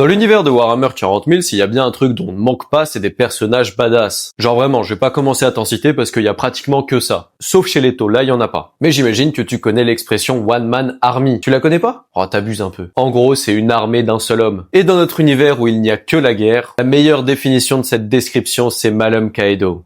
Dans l'univers de Warhammer 40 000, s'il y a bien un truc dont on ne manque pas, c'est des personnages badass. Genre vraiment, je vais pas commencer à t'en citer parce qu'il y a pratiquement que ça. Sauf chez Leto, là il y en a pas. Mais j'imagine que tu connais l'expression One Man Army. Tu la connais pas? Oh, t'abuses un peu. En gros, c'est une armée d'un seul homme. Et dans notre univers où il n'y a que la guerre, la meilleure définition de cette description, c'est Malum Kaedo.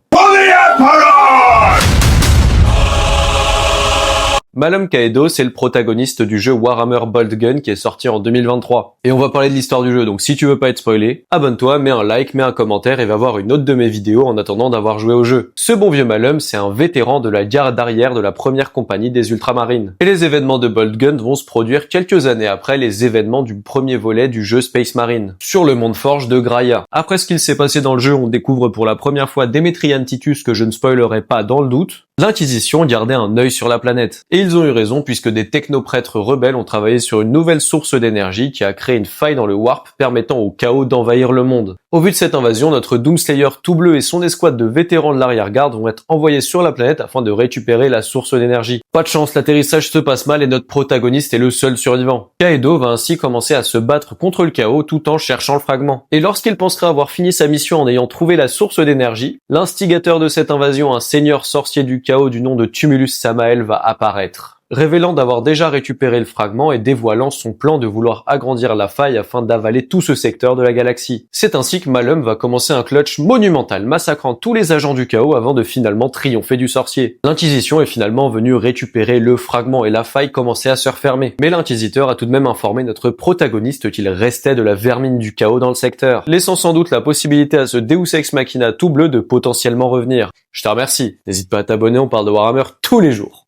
Malum Kaedo, c'est le protagoniste du jeu Warhammer Boltgun qui est sorti en 2023. Et on va parler de l'histoire du jeu, donc si tu veux pas être spoilé, abonne-toi, mets un like, mets un commentaire et va voir une autre de mes vidéos en attendant d'avoir joué au jeu. Ce bon vieux Malum, c'est un vétéran de la garde arrière de la première compagnie des Ultramarines. Et les événements de Boltgun vont se produire quelques années après les événements du premier volet du jeu Space Marine, sur le monde forge de Graia. Après ce qu'il s'est passé dans le jeu, on découvre pour la première fois Demetrian Titus que je ne spoilerai pas dans le doute. L'Inquisition gardait un œil sur la planète. Et ils ont eu raison puisque des technoprêtres rebelles ont travaillé sur une nouvelle source d'énergie qui a créé une faille dans le warp permettant au chaos d'envahir le monde. Au vu de cette invasion, notre Doomslayer tout bleu et son escouade de vétérans de l'arrière-garde vont être envoyés sur la planète afin de récupérer la source d'énergie. Pas de chance, l'atterrissage se passe mal et notre protagoniste est le seul survivant. Kaedo va ainsi commencer à se battre contre le chaos tout en cherchant le fragment. Et lorsqu'il penserait avoir fini sa mission en ayant trouvé la source d'énergie, l'instigateur de cette invasion, un seigneur sorcier du chaos du nom de Tumulus Samael, va apparaître, révélant d'avoir déjà récupéré le fragment et dévoilant son plan de vouloir agrandir la faille afin d'avaler tout ce secteur de la galaxie. C'est ainsi que Malum va commencer un clutch monumental, massacrant tous les agents du chaos avant de finalement triompher du sorcier. L'Inquisition est finalement venue récupérer le fragment et la faille commençait à se refermer. Mais l'Inquisiteur a tout de même informé notre protagoniste qu'il restait de la vermine du chaos dans le secteur, laissant sans doute la possibilité à ce Deus Ex Machina tout bleu de potentiellement revenir. Je te remercie, n'hésite pas à t'abonner, on parle de Warhammer tous les jours.